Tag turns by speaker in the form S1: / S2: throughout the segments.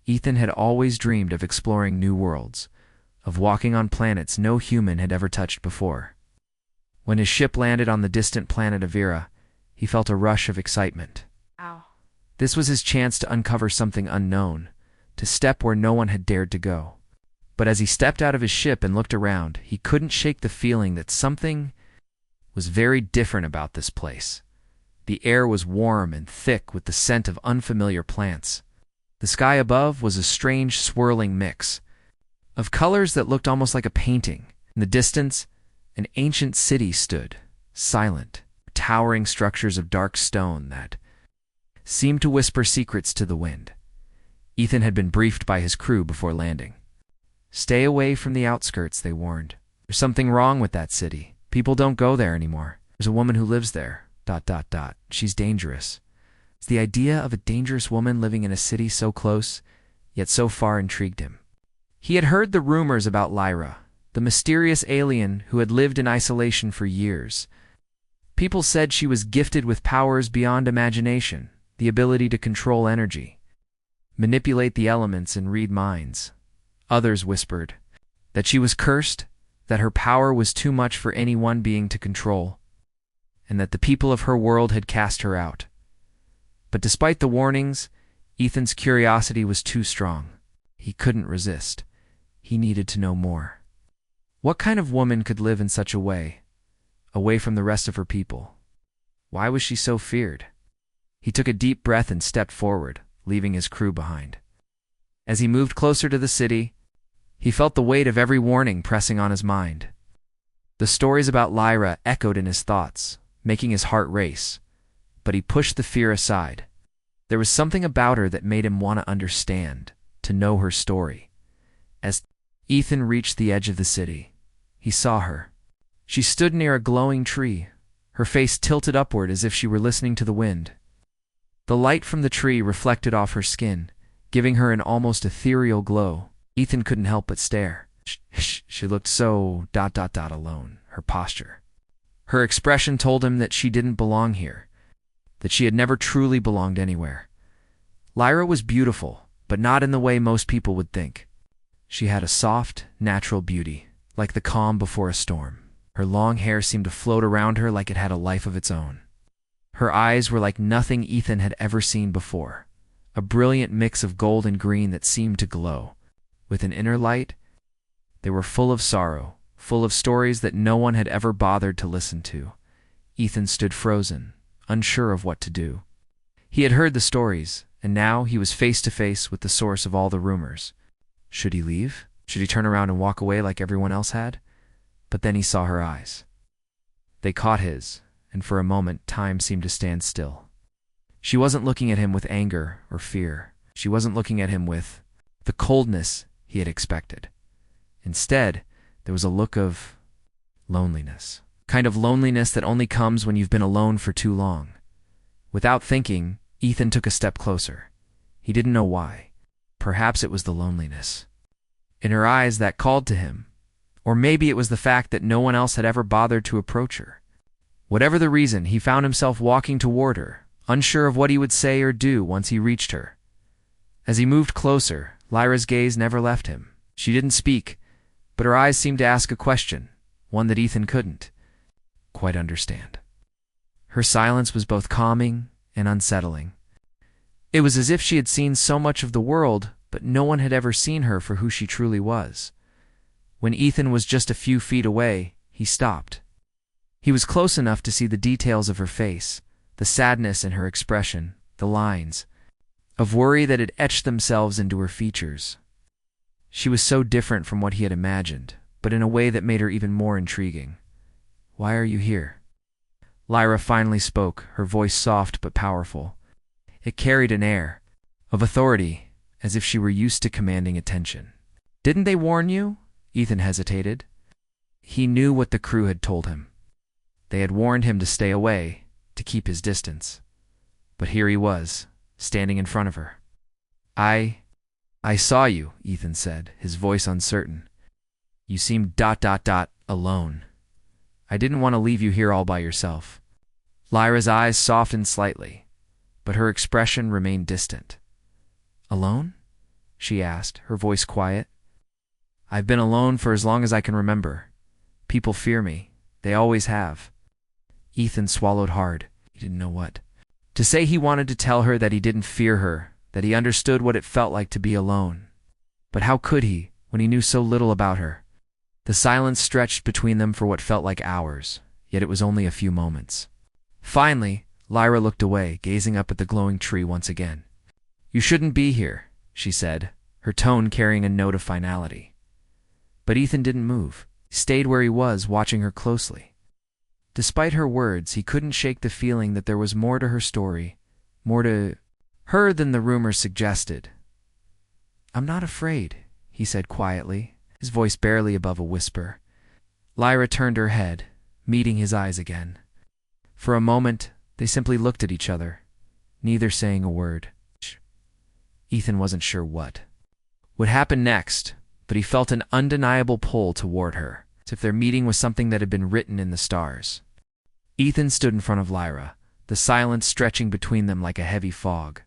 S1: Ethan had always dreamed of exploring new worlds, of walking on planets no human had ever touched before. When his ship landed on the distant planet Avira, he felt a rush of excitement.
S2: Wow.
S1: This was his chance to uncover something unknown, to step where no one had dared to go. But as he stepped out of his ship and looked around, he couldn't shake the feeling that something was very different about this place. The air was warm and thick with the scent of unfamiliar plants. The sky above was a strange, swirling mix of colors that looked almost like a painting. In the distance, an ancient city stood, silent, towering structures of dark stone that seemed to whisper secrets to the wind. Ethan had been briefed by his crew before landing. "Stay away from the outskirts," they warned. "There's something wrong with that city. People don't go there anymore. There's a woman who lives there. ... She's dangerous." The idea of a dangerous woman living in a city so close, yet so far, intrigued him. He had heard the rumors about Lyra, the mysterious alien who had lived in isolation for years. People said she was gifted with powers beyond imagination, the ability to control energy, manipulate the elements, and read minds. Others whispered that she was cursed, that her power was too much for any one being to control, and that the people of her world had cast her out. But despite the warnings, Ethan's curiosity was too strong. He couldn't resist. He needed to know more. What kind of woman could live in such a way, away from the rest of her people? Why was she so feared? He took a deep breath and stepped forward, leaving his crew behind. As he moved closer to the city, he felt the weight of every warning pressing on his mind. The stories about Lyra echoed in his thoughts, making his heart race. But he pushed the fear aside. There was something about her that made him want to understand, to know her story. As Ethan reached the edge of the city, he saw her. She stood near a glowing tree, her face tilted upward as if she were listening to the wind. The light from the tree reflected off her skin, giving her an almost ethereal glow. Ethan couldn't help but stare. She looked so ... alone, her posture. Her expression told him that she didn't belong here, that she had never truly belonged anywhere. Lyra was beautiful, but not in the way most people would think. She had a soft, natural beauty, like the calm before a storm. Her long hair seemed to float around her like it had a life of its own. Her eyes were like nothing Ethan had ever seen before, a brilliant mix of gold and green that seemed to glow. With an inner light, they were full of sorrow, full of stories that no one had ever bothered to listen to. Ethan stood frozen, unsure of what to do. He had heard the stories, and now he was face to face with the source of all the rumors. Should he leave? Should he turn around and walk away like everyone else had? But then he saw her eyes. They caught his, and for a moment time seemed to stand still. She wasn't looking at him with anger or fear. She wasn't looking at him with the coldness he had expected. Instead, there was a look of loneliness. Kind of loneliness that only comes when you've been alone for too long. Without thinking, Ethan took a step closer. He didn't know why. Perhaps it was the loneliness in her eyes that called to him. Or maybe it was the fact that no one else had ever bothered to approach her. Whatever the reason, he found himself walking toward her, unsure of what he would say or do once he reached her. As he moved closer, Lyra's gaze never left him. She didn't speak, but her eyes seemed to ask a question, one that Ethan couldn't quite understand. Her silence was both calming and unsettling. It was as if she had seen so much of the world, but no one had ever seen her for who she truly was. When Ethan was just a few feet away, he stopped. He was close enough to see the details of her face, the sadness in her expression, the lines of worry that had etched themselves into her features. She was so different from what he had imagined, but in a way that made her even more intriguing. "Why are you here?" Lyra finally spoke, her voice soft but powerful. It carried an air of authority, as if she were used to commanding attention. "Didn't they warn you?" Ethan hesitated. He knew what the crew had told him. They had warned him to stay away, to keep his distance. But here he was, standing in front of her. I saw you," Ethan said, his voice uncertain. "You seemed ... alone. I didn't want to leave you here all by yourself." Lyra's eyes softened slightly, but her expression remained distant. "Alone? she asked, her voice quiet. I've been alone for as long as I can remember. People fear me. They always have. Ethan swallowed hard. He didn't know what to say. He wanted to tell her that he didn't fear her, that he understood what it felt like to be alone. But how could he, when he knew so little about her? The silence stretched between them for what felt like hours, yet it was only a few moments. Finally, Lyra looked away, gazing up at the glowing tree once again. You shouldn't be here, she said, her tone carrying a note of finality. But Ethan didn't move. He stayed where he was, watching her closely. Despite her words, he couldn't shake the feeling that there was more to her story, more to her than the rumors suggested. I'm not afraid, he said quietly, his voice barely above a whisper. Lyra turned her head, meeting his eyes again. For a moment, they simply looked at each other, neither saying a word. Ethan wasn't sure what would happen next, but he felt an undeniable pull toward her, as if their meeting was something that had been written in the stars. Ethan stood in front of Lyra, the silence stretching between them like a heavy fog.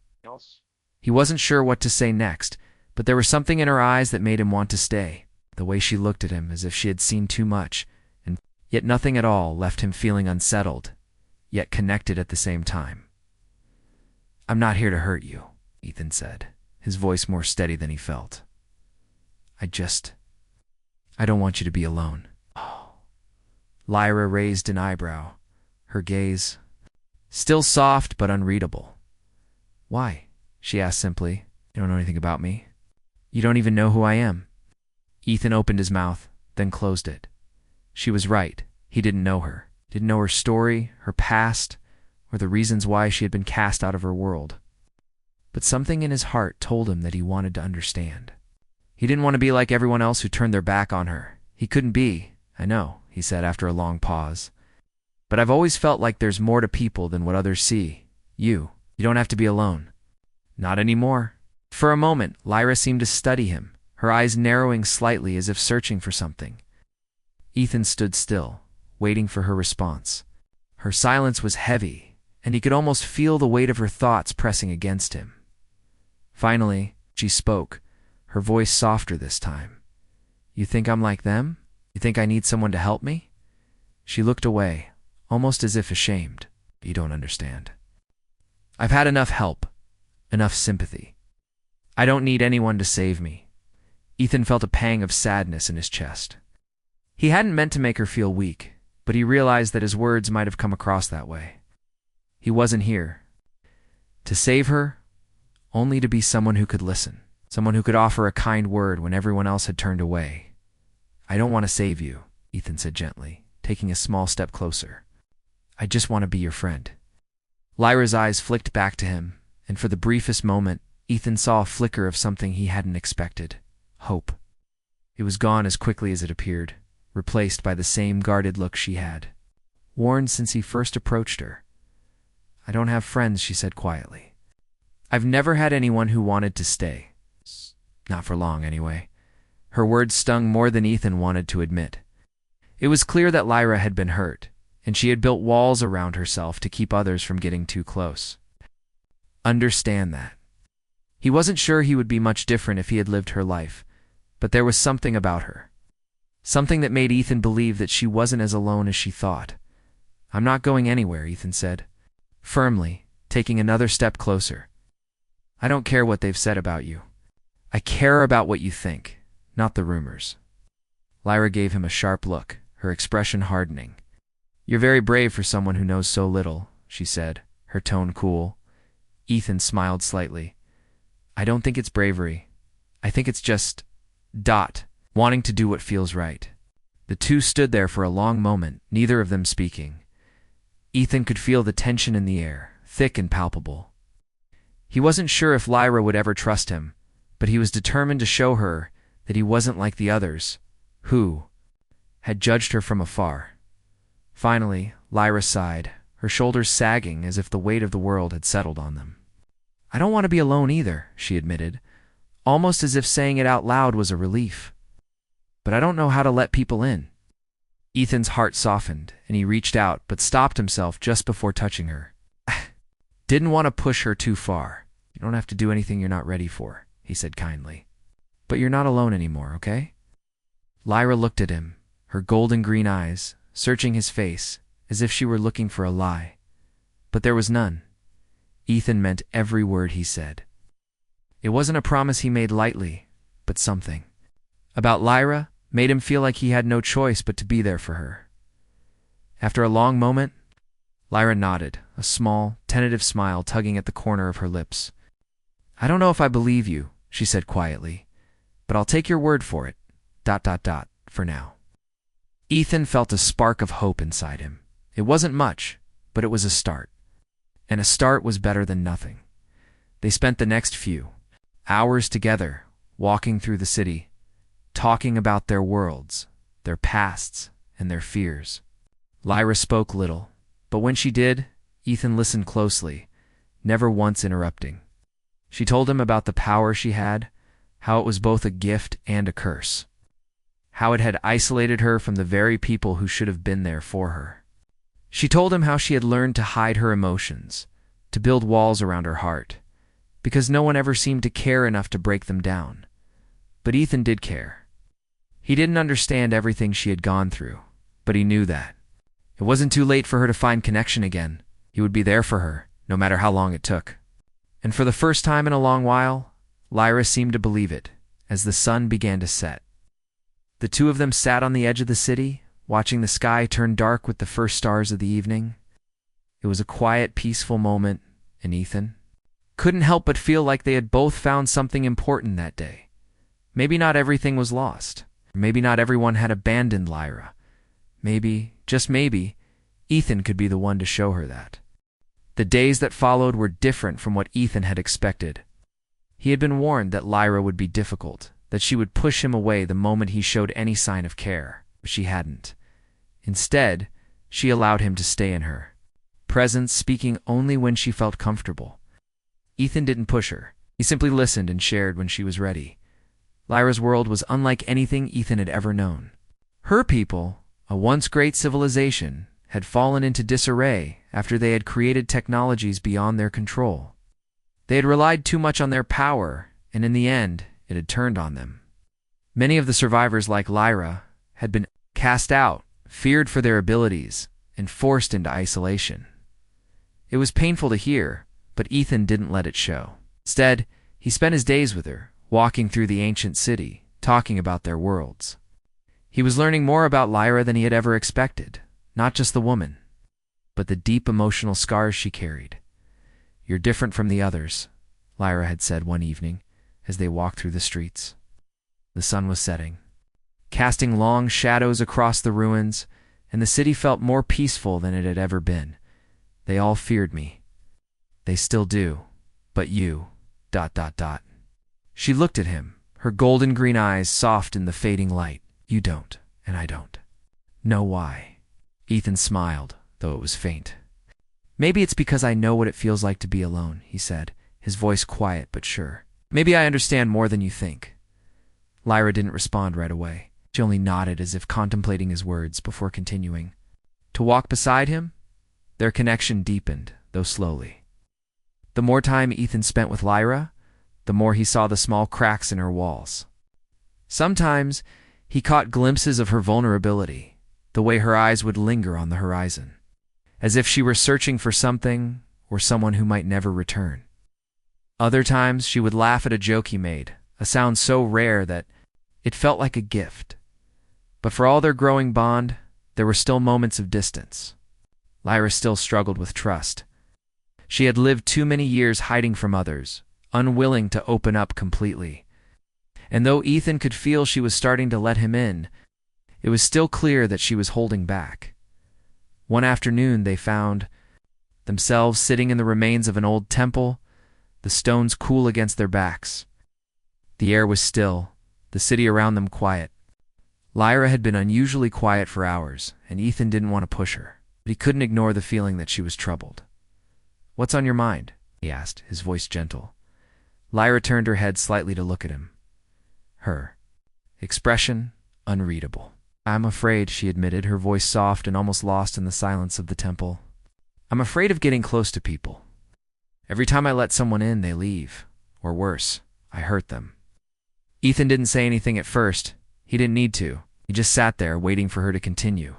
S1: He wasn't sure what to say next, but there was something in her eyes that made him want to stay. The way she looked at him as if she had seen too much, and yet nothing at all, left him feeling unsettled, yet connected at the same time. I'm not here to hurt you, Ethan said, his voice more steady than he felt. I don't want you to be alone. Oh. Lyra raised an eyebrow, her gaze still soft but unreadable. Why? She asked simply. You don't know anything about me? You don't even know who I am. Ethan opened his mouth, then closed it. She was right. He didn't know her. Didn't know her story, her past, or the reasons why she had been cast out of her world. But something in his heart told him that he wanted to understand. He didn't want to be like everyone else who turned their back on her. He couldn't be. I know, he said after a long pause. But I've always felt like there's more to people than what others see. You don't have to be alone. Not anymore. For a moment, Lyra seemed to study him, her eyes narrowing slightly as if searching for something. Ethan stood still, waiting for her response. Her silence was heavy, and he could almost feel the weight of her thoughts pressing against him. Finally, she spoke, her voice softer this time. You think I'm like them? You think I need someone to help me? She looked away, almost as if ashamed. You don't understand. I've had enough help, enough sympathy. I don't need anyone to save me. Ethan felt a pang of sadness in his chest. He hadn't meant to make her feel weak, but he realized that his words might have come across that way. He wasn't here to save her, only to be someone who could listen, someone who could offer a kind word when everyone else had turned away. I don't want to save you, Ethan said gently, taking a small step closer. I just want to be your friend. Lyra's eyes flicked back to him, and for the briefest moment, Ethan saw a flicker of something he hadn't expected. Hope. It was gone as quickly as it appeared, replaced by the same guarded look she had worn since he first approached her. I don't have friends, she said quietly. I've never had anyone who wanted to stay. Not for long, anyway. Her words stung more than Ethan wanted to admit. It was clear that Lyra had been hurt, and she had built walls around herself to keep others from getting too close. Understand that. He wasn't sure he would be much different if he had lived her life, but there was something about her. Something that made Ethan believe that she wasn't as alone as she thought. I'm not going anywhere, Ethan said, firmly, taking another step closer. I don't care what they've said about you. I care about what you think, not the rumors. Lyra gave him a sharp look, her expression hardening. You're very brave for someone who knows so little, she said, her tone cool. Ethan smiled slightly. I don't think it's bravery. I think it's just wanting to do what feels right. The two stood there for a long moment, neither of them speaking. Ethan could feel the tension in the air, thick and palpable. He wasn't sure if Lyra would ever trust him, but he was determined to show her that he wasn't like the others, who had judged her from afar. Finally, Lyra sighed, her shoulders sagging as if the weight of the world had settled on them. I don't want to be alone either, she admitted, almost as if saying it out loud was a relief. But I don't know how to let people in. Ethan's heart softened, and he reached out but stopped himself just before touching her. Didn't want to push her too far. You don't have to do anything you're not ready for, he said kindly. But you're not alone anymore, okay? Lyra looked at him, her golden green eyes searching his face as if she were looking for a lie. But there was none. Ethan meant every word he said. It wasn't a promise he made lightly, but something about Lyra made him feel like he had no choice but to be there for her. After a long moment, Lyra nodded, a small, tentative smile tugging at the corner of her lips. I don't know if I believe you, she said quietly, but I'll take your word for it, ... for now. Ethan felt a spark of hope inside him. It wasn't much, but it was a start. And a start was better than nothing. They spent the next few hours together, walking through the city, talking about their worlds, their pasts, and their fears. Lyra spoke little, but when she did, Ethan listened closely, never once interrupting. She told him about the power she had, how it was both a gift and a curse, how it had isolated her from the very people who should have been there for her. She told him how she had learned to hide her emotions, to build walls around her heart, because no one ever seemed to care enough to break them down. But Ethan did care. He didn't understand everything she had gone through, but he knew that. It wasn't too late for her to find connection again. He would be there for her, no matter how long it took. And for the first time in a long while, Lyra seemed to believe it, as the sun began to set. The two of them sat on the edge of the city, watching the sky turn dark with the first stars of the evening. It was a quiet, peaceful moment, and Ethan couldn't help but feel like they had both found something important that day. Maybe not everything was lost. Maybe not everyone had abandoned Lyra. Maybe, just maybe, Ethan could be the one to show her that. The days that followed were different from what Ethan had expected. He had been warned that Lyra would be difficult, that she would push him away the moment he showed any sign of care, but she hadn't. Instead, she allowed him to stay in her presence, speaking only when she felt comfortable. Ethan didn't push her. He simply listened and shared when she was ready. Lyra's world was unlike anything Ethan had ever known. Her people, a once great civilization, had fallen into disarray after they had created technologies beyond their control. They had relied too much on their power, and in the end, it had turned on them. Many of the survivors, like Lyra, had been cast out, feared for their abilities, and forced into isolation. It was painful to hear, but Ethan didn't let it show. Instead, he spent his days with her, walking through the ancient city, talking about their worlds. He was learning more about Lyra than he had ever expected, not just the woman, but the deep emotional scars she carried. You're different from the others, Lyra had said one evening as they walked through the streets. The sun was setting, casting long shadows across the ruins, and the city felt more peaceful than it had ever been. They all feared me. They still do, but you, ... She looked at him, her golden green eyes soft in the fading light. You don't, and I don't know why. Ethan smiled, though it was faint. Maybe it's because I know what it feels like to be alone, he said, his voice quiet but sure. Maybe I understand more than you think. Lyra didn't respond right away. She only nodded as if contemplating his words before continuing. To walk beside him, their connection deepened, though slowly. The more time Ethan spent with Lyra, the more he saw the small cracks in her walls. Sometimes he caught glimpses of her vulnerability, the way her eyes would linger on the horizon, as if she were searching for something or someone who might never return. Other times she would laugh at a joke he made, a sound so rare that it felt like a gift. But for all their growing bond, there were still moments of distance. Lyra still struggled with trust. She had lived too many years hiding from others, unwilling to open up completely. And though Ethan could feel she was starting to let him in, it was still clear that she was holding back. One afternoon they found themselves sitting in the remains of an old temple, the stones cool against their backs. The air was still, the city around them quiet. Lyra had been unusually quiet for hours, and Ethan didn't want to push her, but he couldn't ignore the feeling that she was troubled. "What's on your mind?" he asked, his voice gentle. Lyra turned her head slightly to look at him. Her expression unreadable. "I'm afraid," she admitted, her voice soft and almost lost in the silence of the temple. "I'm afraid of getting close to people. Every time I let someone in, they leave. Or worse, I hurt them. Ethan didn't say anything at first. He didn't need to. He just sat there waiting for her to continue.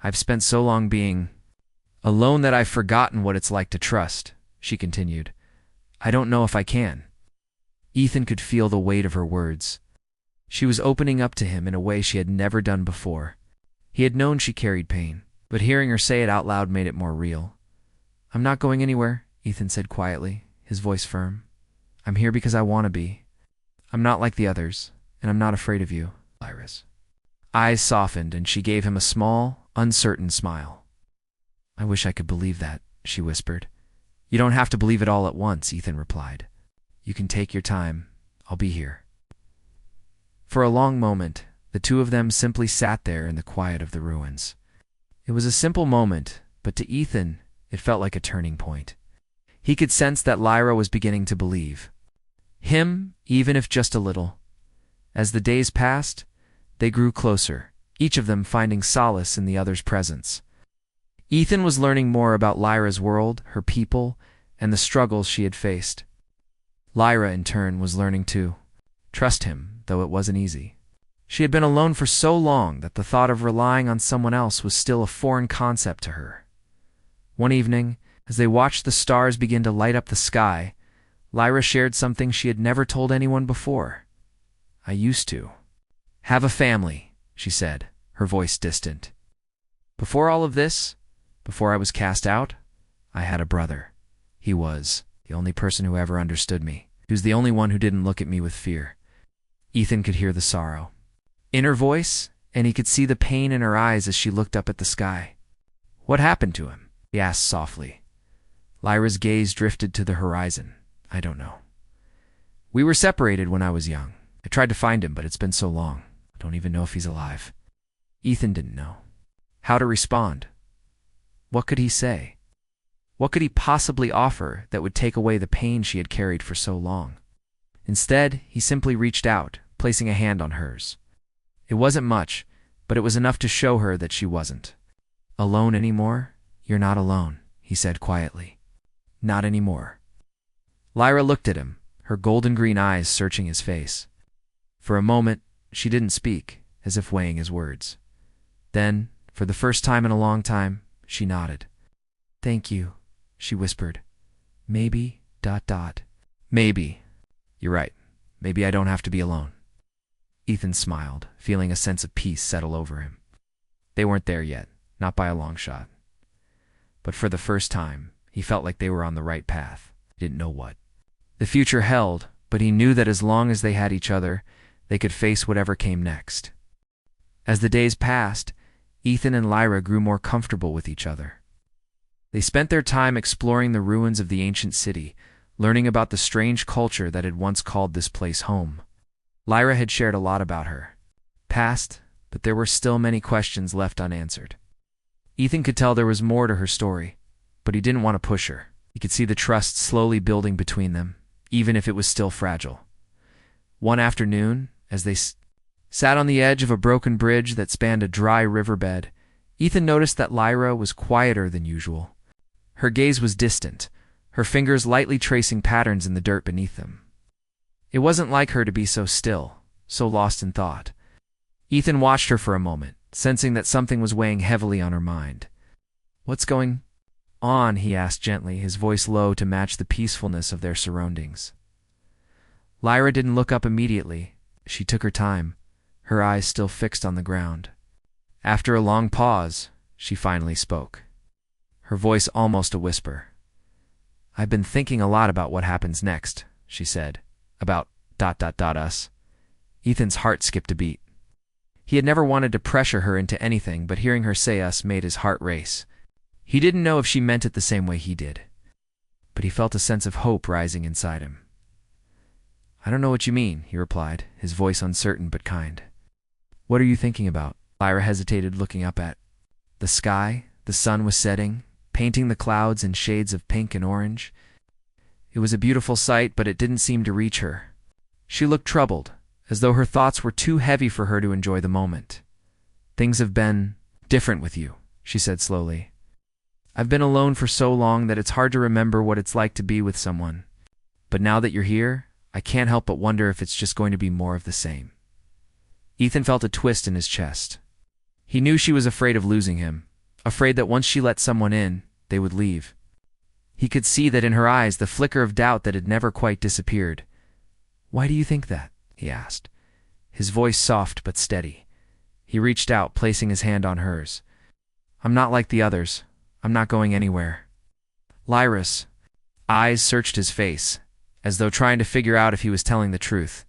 S1: I've spent so long being alone that I've forgotten what it's like to trust, she continued. I don't know if I can. Ethan could feel the weight of her words. She was opening up to him in a way she had never done before. He had known she carried pain, but hearing her say it out loud made it more real. I'm not going anywhere, Ethan said quietly, his voice firm. I'm here because I want to be. I'm not like the others, and I'm not afraid of you, Lyra's eyes softened, and she gave him a small, uncertain smile. I wish I could believe that, she whispered. You don't have to believe it all at once, Ethan replied. You can take your time. I'll be here. For a long moment, the two of them simply sat there in the quiet of the ruins. It was a simple moment, but to Ethan, it felt like a turning point. He could sense that Lyra was beginning to believe him, even if just a little. As the days passed, they grew closer, each of them finding solace in the other's presence. Ethan was learning more about Lyra's world, her people, and the struggles she had faced. Lyra, in turn, was learning to trust him, though it wasn't easy. She had been alone for so long that the thought of relying on someone else was still a foreign concept to her. One evening, as they watched the stars begin to light up the sky, Lyra shared something she had never told anyone before. I used to have a family, she said, her voice distant. Before all of this, before I was cast out, I had a brother. He was the only person who ever understood me. He was the only one who didn't look at me with fear. Ethan could hear the sorrow in her voice, and he could see the pain in her eyes as she looked up at the sky. What happened to him? He asked softly. Lyra's gaze drifted to the horizon. I don't know. We were separated when I was young. I tried to find him, but it's been so long. I don't even know if he's alive. Ethan didn't know how to respond. What could he say? What could he possibly offer that would take away the pain she had carried for so long? Instead, he simply reached out, placing a hand on hers. It wasn't much, but it was enough to show her that she wasn't alone anymore. You're not alone, he said quietly. Not anymore. Lyra looked at him, her golden green eyes searching his face. For a moment, she didn't speak, as if weighing his words. Then, for the first time in a long time, she nodded. Thank you, she whispered. Maybe, ... Maybe. You're right. Maybe I don't have to be alone. Ethan smiled, feeling a sense of peace settle over him. They weren't there yet, not by a long shot. But for the first time, he felt like they were on the right path. He didn't know what the future held, but he knew that as long as they had each other, they could face whatever came next. As the days passed, Ethan and Lyra grew more comfortable with each other. They spent their time exploring the ruins of the ancient city, learning about the strange culture that had once called this place home. Lyra had shared a lot about her past, but there were still many questions left unanswered. Ethan could tell there was more to her story, but he didn't want to push her. He could see the trust slowly building between them, even if it was still fragile. One afternoon, as they sat on the edge of a broken bridge that spanned a dry riverbed, Ethan noticed that Lyra was quieter than usual. Her gaze was distant, her fingers lightly tracing patterns in the dirt beneath them. It wasn't like her to be so still, so lost in thought. Ethan watched her for a moment, sensing that something was weighing heavily on her mind. What's going on? He asked gently, his voice low to match the peacefulness of their surroundings. Lyra didn't look up immediately. She took her time, her eyes still fixed on the ground. After a long pause, she finally spoke, her voice almost a whisper. I've been thinking a lot about what happens next, she said. About ... us. Ethan's heart skipped a beat. He had never wanted to pressure her into anything, but hearing her say us made his heart race. He didn't know if she meant it the same way he did, but he felt a sense of hope rising inside him. I don't know what you mean, he replied, his voice uncertain but kind. What are you thinking about? Lyra hesitated, looking up at the sky. The sun was setting, painting the clouds in shades of pink and orange. It was a beautiful sight, but it didn't seem to reach her. She looked troubled, as though her thoughts were too heavy for her to enjoy the moment. Things have been different with you, she said slowly. I've been alone for so long that it's hard to remember what it's like to be with someone. But now that you're here, I can't help but wonder if it's just going to be more of the same. Ethan felt a twist in his chest. He knew she was afraid of losing him, afraid that once she let someone in, they would leave. He could see that in her eyes the flicker of doubt that had never quite disappeared. "Why do you think that?" he asked, his voice soft but steady. He reached out, placing his hand on hers. "I'm not like the others. I'm not going anywhere." Lyra's eyes searched his face, as though trying to figure out if he was telling the truth.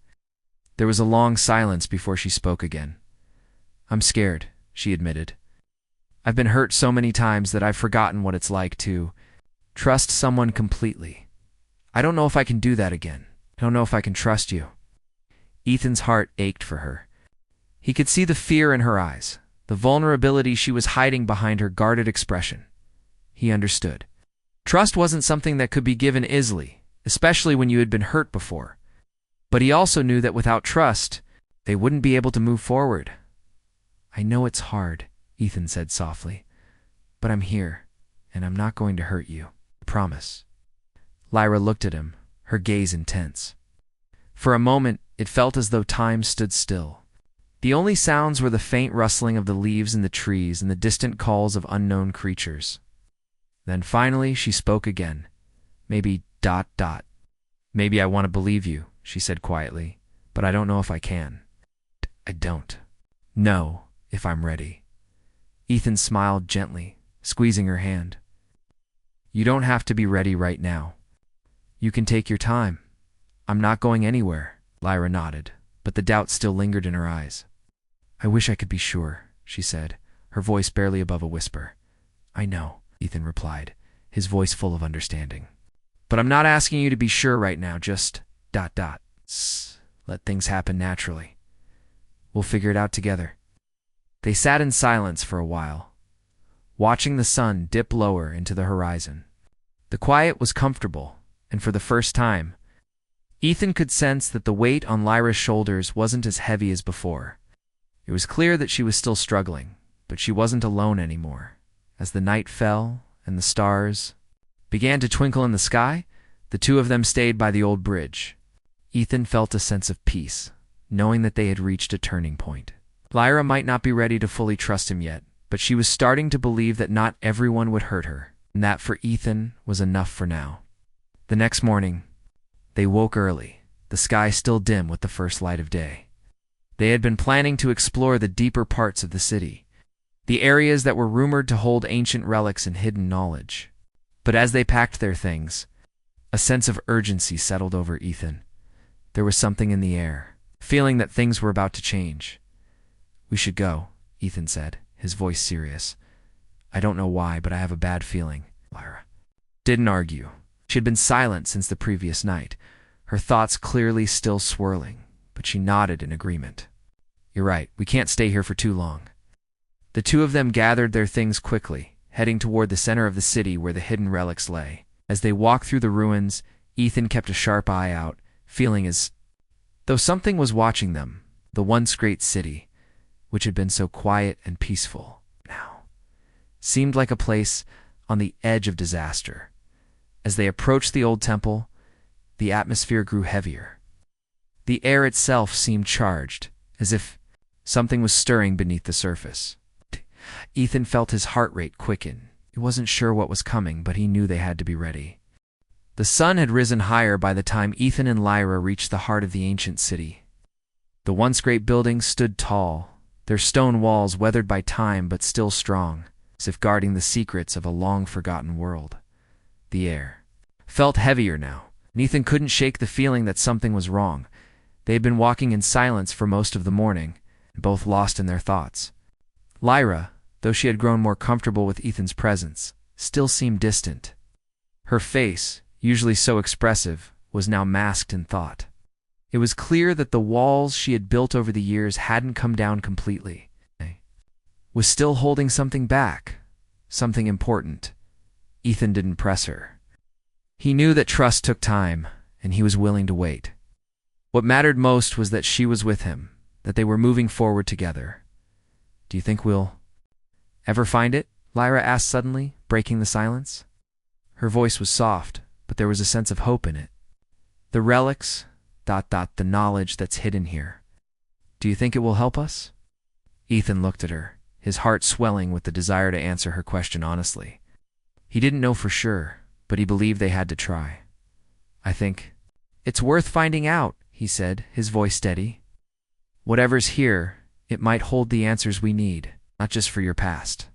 S1: There was a long silence before she spoke again. "I'm scared," she admitted. "I've been hurt so many times that I've forgotten what it's like to trust someone completely. I don't know if I can do that again. I don't know if I can trust you." Ethan's heart ached for her. He could see the fear in her eyes, the vulnerability she was hiding behind her guarded expression. He understood. Trust wasn't something that could be given easily, especially when you had been hurt before. But he also knew that without trust, they wouldn't be able to move forward. "I know it's hard," Ethan said softly, "but I'm here, and I'm not going to hurt you. I promise." Lyra looked at him, her gaze intense. For a moment, it felt as though time stood still. The only sounds were the faint rustling of the leaves in the trees and the distant calls of unknown creatures. Then finally she spoke again. "Maybe ... Maybe I want to believe you," she said quietly, "but I don't know if I can. I don't know if I'm ready." Ethan smiled gently, squeezing her hand. "You don't have to be ready right now. You can take your time. I'm not going anywhere." Lyra nodded, but the doubt still lingered in her eyes. "I wish I could be sure," she said, her voice barely above a whisper. "I know," Ethan replied, his voice full of understanding. "But I'm not asking you to be sure right now, just ... Let things happen naturally. We'll figure it out together." They sat in silence for a while, watching the sun dip lower into the horizon. The quiet was comfortable, and for the first time, Ethan could sense that the weight on Lyra's shoulders wasn't as heavy as before. It was clear that she was still struggling, but she wasn't alone anymore. As the night fell and the stars began to twinkle in the sky, the two of them stayed by the old bridge. Ethan felt a sense of peace, knowing that they had reached a turning point. Lyra might not be ready to fully trust him yet, but she was starting to believe that not everyone would hurt her, and that for Ethan was enough for now. The next morning, they woke early, the sky still dim with the first light of day. They had been planning to explore the deeper parts of the city, the areas that were rumored to hold ancient relics and hidden knowledge. But as they packed their things, a sense of urgency settled over Ethan. There was something in the air, feeling that things were about to change. "We should go," Ethan said, his voice serious. "I don't know why, but I have a bad feeling." Lyra didn't argue. She had been silent since the previous night, her thoughts clearly still swirling, but she nodded in agreement. "You're right, we can't stay here for too long." The two of them gathered their things quickly, heading toward the center of the city where the hidden relics lay. As they walked through the ruins, Ethan kept a sharp eye out, feeling as though something was watching them. The once great city, which had been so quiet and peaceful, now seemed like a place on the edge of disaster. As they approached the old temple, the atmosphere grew heavier. The air itself seemed charged, as if something was stirring beneath the surface. Ethan felt his heart rate quicken. He wasn't sure what was coming, but he knew they had to be ready. The sun had risen higher by the time Ethan and Lyra reached the heart of the ancient city. The once great buildings stood tall, their stone walls weathered by time but still strong, as if guarding the secrets of a long-forgotten world. The air felt heavier now, and Ethan couldn't shake the feeling that something was wrong. They had been walking in silence for most of the morning, both lost in their thoughts. Lyra, though she had grown more comfortable with Ethan's presence, still seemed distant. Her face, usually so expressive, was now masked in thought. It was clear that the walls she had built over the years hadn't come down completely. Was still holding something back, something important. Ethan didn't press her. He knew that trust took time, and he was willing to wait. What mattered most was that she was with him, that they were moving forward together. "Do you think we'll ever find it?" Lyra asked suddenly, breaking the silence. Her voice was soft, but there was a sense of hope in it. "The relics, The knowledge that's hidden here. Do you think it will help us? Ethan looked at her, his heart swelling with the desire to answer her question honestly. He didn't know for sure, but he believed they had to try. I think it's worth finding out, he said, his voice steady. Whatever's here, it might hold the answers we need, not just for your past,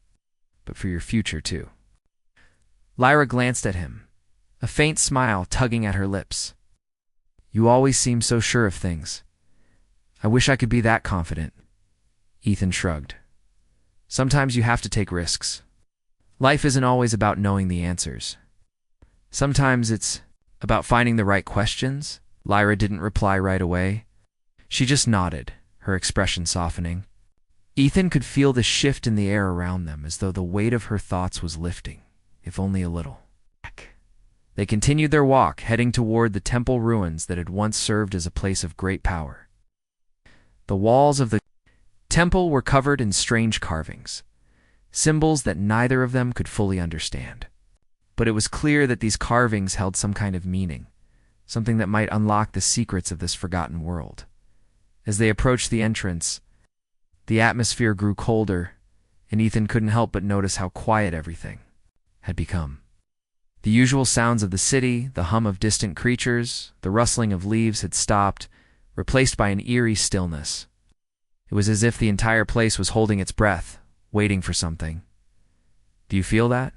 S1: but for your future too. Lyra glanced at him, a faint smile tugging at her lips. You always seem so sure of things. I wish I could be that confident. Ethan shrugged. Sometimes you have to take risks. Life isn't always about knowing the answers. Sometimes it's about finding the right questions. Lyra didn't reply right away. She just nodded, her expression softening. Ethan could feel the shift in the air around them, as though the weight of her thoughts was lifting, if only a little. They continued their walk, heading toward the temple ruins that had once served as a place of great power. The walls of the temple were covered in strange carvings, symbols that neither of them could fully understand. But it was clear that these carvings held some kind of meaning, something that might unlock the secrets of this forgotten world. As they approached the entrance, the atmosphere grew colder, and Ethan couldn't help but notice how quiet everything had become. The usual sounds of the city, the hum of distant creatures, the rustling of leaves had stopped, replaced by an eerie stillness. It was as if the entire place was holding its breath, waiting for something. Do you feel that?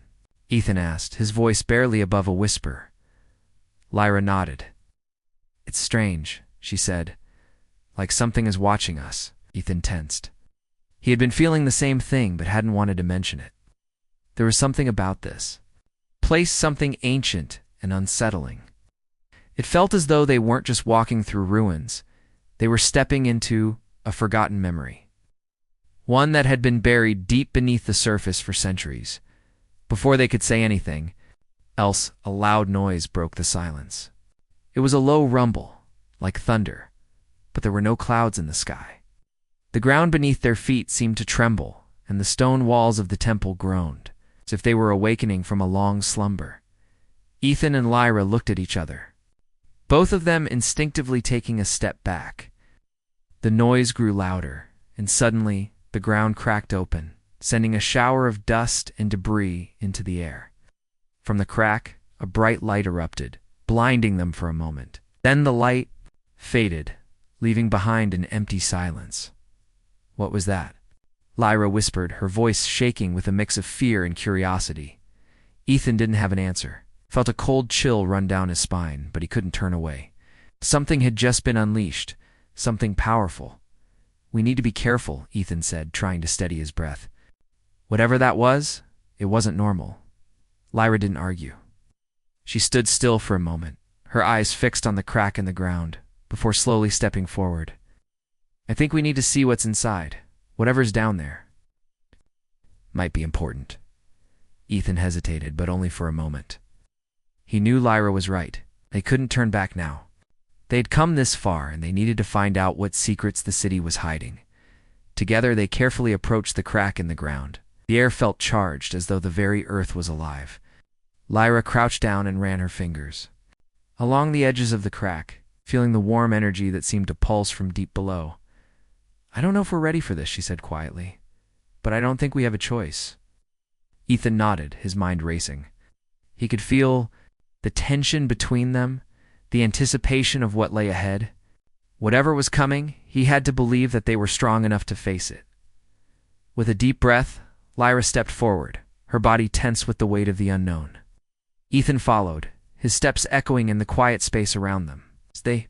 S1: Ethan asked, his voice barely above a whisper. Lyra nodded. It's strange, she said. Like something is watching us. Ethan tensed. He had been feeling the same thing, but hadn't wanted to mention it. There was something about this place, something ancient and unsettling. It felt as though they weren't just walking through ruins. They were stepping into a forgotten memory. One that had been buried deep beneath the surface for centuries. Before they could say anything else, a loud noise broke the silence. It was a low rumble, like thunder, but there were no clouds in the sky. The ground beneath their feet seemed to tremble, and the stone walls of the temple groaned, as if they were awakening from a long slumber. Ethan and Lyra looked at each other, both of them instinctively taking a step back. The noise grew louder, and suddenly the ground cracked open, sending a shower of dust and debris into the air. From the crack, a bright light erupted, blinding them for a moment. Then the light faded, leaving behind an empty silence. What was that? Lyra whispered, her voice shaking with a mix of fear and curiosity. Ethan didn't have an answer. Felt a cold chill run down his spine, but he couldn't turn away. Something had just been unleashed, something powerful. We need to be careful, Ethan said, trying to steady his breath. Whatever that was, it wasn't normal. Lyra didn't argue. She stood still for a moment, her eyes fixed on the crack in the ground, before slowly stepping forward. I think we need to see what's inside. Whatever's down there might be important. Ethan hesitated, but only for a moment. He knew Lyra was right. They couldn't turn back now. They'd come this far, and they needed to find out what secrets the city was hiding. Together, they carefully approached the crack in the ground. The air felt charged, as though the very earth was alive. Lyra crouched down and ran her fingers along the edges of the crack, feeling the warm energy that seemed to pulse from deep below. I don't know if we're ready for this, she said quietly, but I don't think we have a choice. Ethan nodded, his mind racing. He could feel the tension between them, the anticipation of what lay ahead. Whatever was coming, he had to believe that they were strong enough to face it. With a deep breath, Lyra stepped forward, her body tense with the weight of the unknown. Ethan followed, his steps echoing in the quiet space around them. As they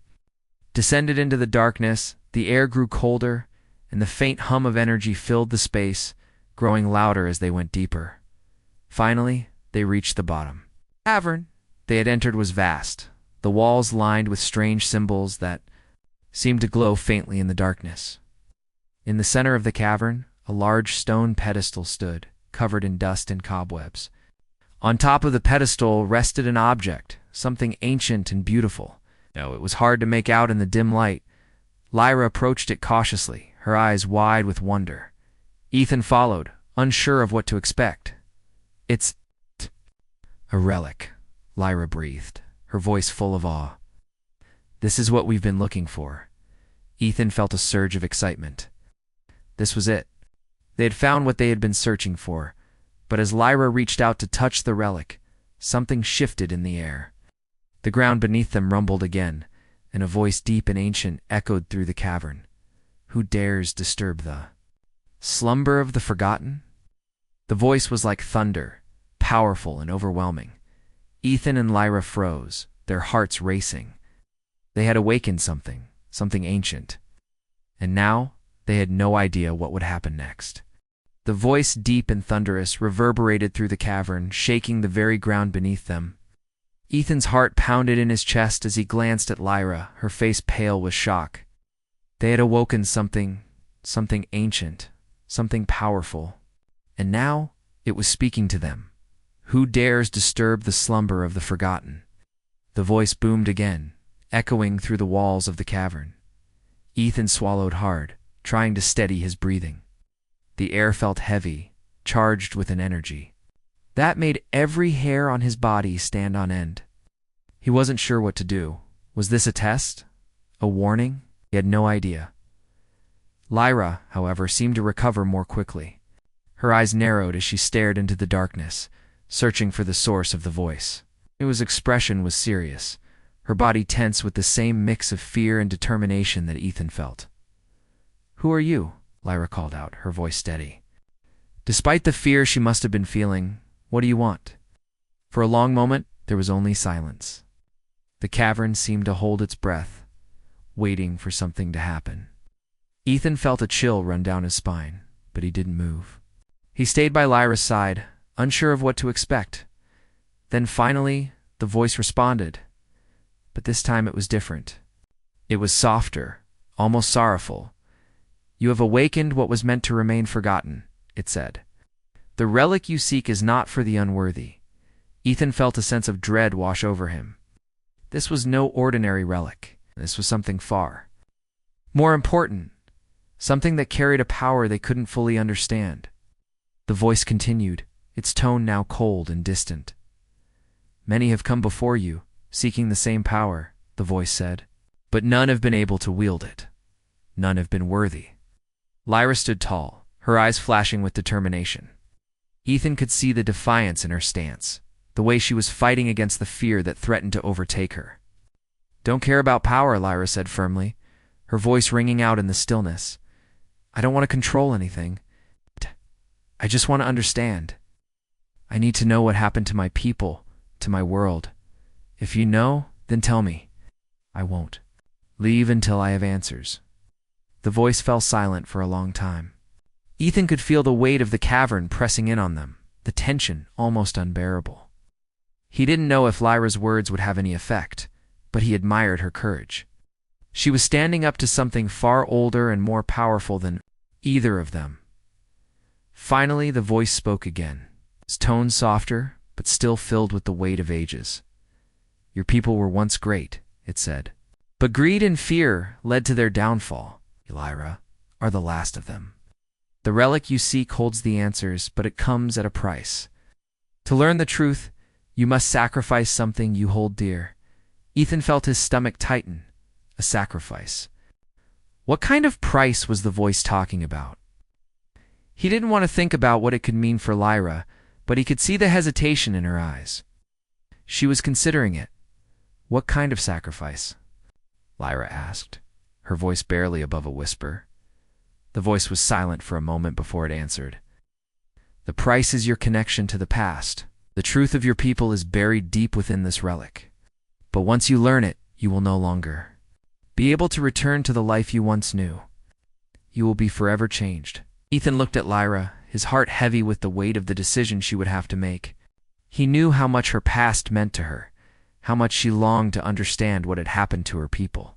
S1: descended into the darkness, the air grew colder, and the faint hum of energy filled the space, growing louder as they went deeper. Finally, they reached the bottom. The cavern they had entered was vast, the walls lined with strange symbols that seemed to glow faintly in the darkness. In the center of the cavern, a large stone pedestal stood, covered in dust and cobwebs. On top of the pedestal rested an object, something ancient and beautiful. No, it was hard to make out in the dim light. Lyra approached it cautiously, her eyes wide with wonder. Ethan followed, unsure of what to expect. It's a relic, Lyra breathed, her voice full of awe. This is what we've been looking for. Ethan felt a surge of excitement. This was it. They had found what they had been searching for, but as Lyra reached out to touch the relic, something shifted in the air. The ground beneath them rumbled again, and a voice deep and ancient echoed through the cavern. Who dares disturb the slumber of the forgotten? The voice was like thunder, powerful and overwhelming. Ethan and Lyra froze, their hearts racing. They had awakened something ancient. And now they had no idea what would happen next. The voice, deep and thunderous, reverberated through the cavern, shaking the very ground beneath them. Ethan's heart pounded in his chest as he glanced at Lyra, her face pale with shock. They had awoken something ancient, something powerful. And now it was speaking to them. Who dares disturb the slumber of the forgotten? The voice boomed again, echoing through the walls of the cavern. Ethan swallowed hard, trying to steady his breathing. The air felt heavy, charged with an energy that made every hair on his body stand on end. He wasn't sure what to do. Was this a test? A warning? He had no idea. Lyra, however, seemed to recover more quickly. Her eyes narrowed as she stared into the darkness, searching for the source of the voice. His expression was serious, her body tense with the same mix of fear and determination that Ethan felt. "Who are you?" Lyra called out, her voice steady. Despite the fear she must have been feeling, "What do you want?" For a long moment, there was only silence. The cavern seemed to hold its breath, waiting for something to happen. Ethan felt a chill run down his spine, but he didn't move. He stayed by Lyra's side, unsure of what to expect. Then finally, the voice responded. But this time it was different. It was softer, almost sorrowful. "You have awakened what was meant to remain forgotten," it said. "The relic you seek is not for the unworthy." Ethan felt a sense of dread wash over him. This was no ordinary relic. This was something far more important, something that carried a power they couldn't fully understand. The voice continued, its tone now cold and distant. "Many have come before you, seeking the same power," the voice said, "but none have been able to wield it. None have been worthy." Lyra stood tall, her eyes flashing with determination. Ethan could see the defiance in her stance, the way she was fighting against the fear that threatened to overtake her. "Don't care about power," Lyra said firmly, her voice ringing out in the stillness. "I don't want to control anything. I just want to understand. I need to know what happened to my people, to my world. If you know, then tell me. I won't leave until I have answers." The voice fell silent for a long time. Ethan could feel the weight of the cavern pressing in on them, the tension almost unbearable. He didn't know if Lyra's words would have any effect, but he admired her courage. She was standing up to something far older and more powerful than either of them. Finally, the voice spoke again, its tone softer, but still filled with the weight of ages. "Your people were once great," it said, "but greed and fear led to their downfall. Lyra are the last of them. The relic you seek holds the answers, but it comes at a price. To learn the truth, you must sacrifice something you hold dear." Ethan felt his stomach tighten. A sacrifice. What kind of price was the voice talking about? He didn't want to think about what it could mean for Lyra, but he could see the hesitation in her eyes. She was considering it. "What kind of sacrifice?" Lyra asked, her voice barely above a whisper. The voice was silent for a moment before it answered. "The price is your connection to the past. The truth of your people is buried deep within this relic. But once you learn it, you will no longer be able to return to the life you once knew. You will be forever changed." Ethan looked at Lyra, his heart heavy with the weight of the decision she would have to make. He knew how much her past meant to her, how much she longed to understand what had happened to her people.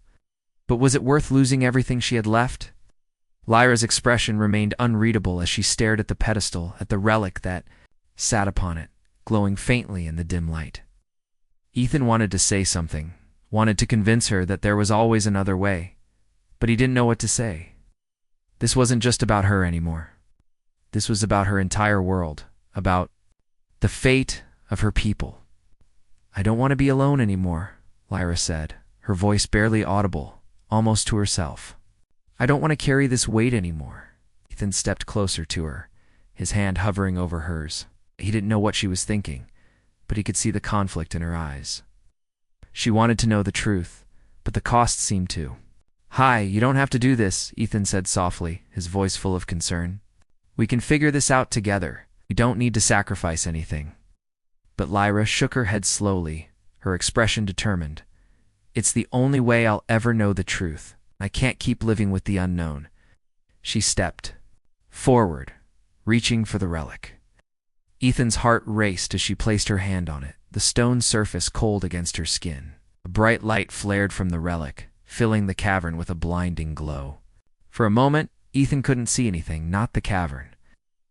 S1: But was it worth losing everything she had left? Lyra's expression remained unreadable as she stared at the pedestal, at the relic that sat upon it, glowing faintly in the dim light. Ethan wanted to say something, wanted to convince her that there was always another way, but he didn't know what to say. This wasn't just about her anymore. This was about her entire world, about the fate of her people. "I don't want to be alone anymore," Lyra said, her voice barely audible, almost to herself. "I don't want to carry this weight anymore." Ethan stepped closer to her, his hand hovering over hers. He didn't know what she was thinking, but he could see the conflict in her eyes. She wanted to know the truth, but the cost seemed to. "Hi, you don't have to do this," Ethan said softly, his voice full of concern. "We can figure this out together. We don't need to sacrifice anything." But Lyra shook her head slowly, her expression determined. "It's the only way I'll ever know the truth. I can't keep living with the unknown." She stepped forward, reaching for the relic. Ethan's heart raced as she placed her hand on it, the stone surface cold against her skin. A bright light flared from the relic, filling the cavern with a blinding glow. For a moment, Ethan couldn't see anything, not the cavern,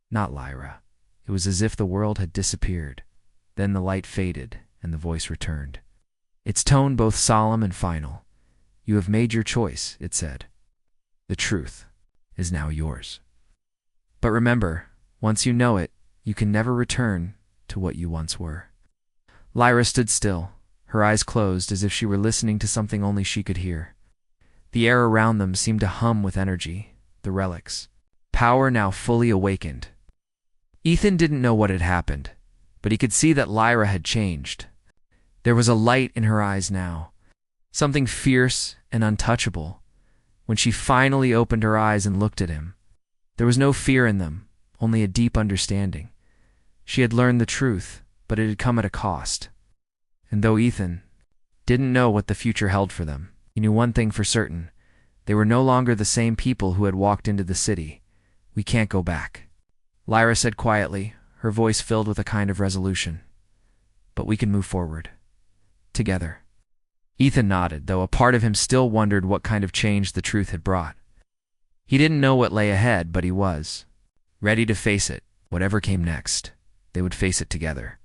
S1: not Lyra. It was as if the world had disappeared. Then the light faded, and the voice returned. Its tone both solemn and final. "You have made your choice," it said. "The truth is now yours. But remember, once you know it, you can never return to what you once were." Lyra stood still, her eyes closed as if she were listening to something only she could hear. The air around them seemed to hum with energy, the relics. Power now fully awakened. Ethan didn't know what had happened, but he could see that Lyra had changed. There was a light in her eyes now, something fierce and untouchable. When she finally opened her eyes and looked at him, there was no fear in them, only a deep understanding. She had learned the truth, but it had come at a cost. And though Ethan didn't know what the future held for them, he knew one thing for certain. They were no longer the same people who had walked into the city. "We can't go back," Lyra said quietly, her voice filled with a kind of resolution. "But we can move forward. Together." Ethan nodded, though a part of him still wondered what kind of change the truth had brought. He didn't know what lay ahead, but he was ready to face it. Whatever came next, they would face it together.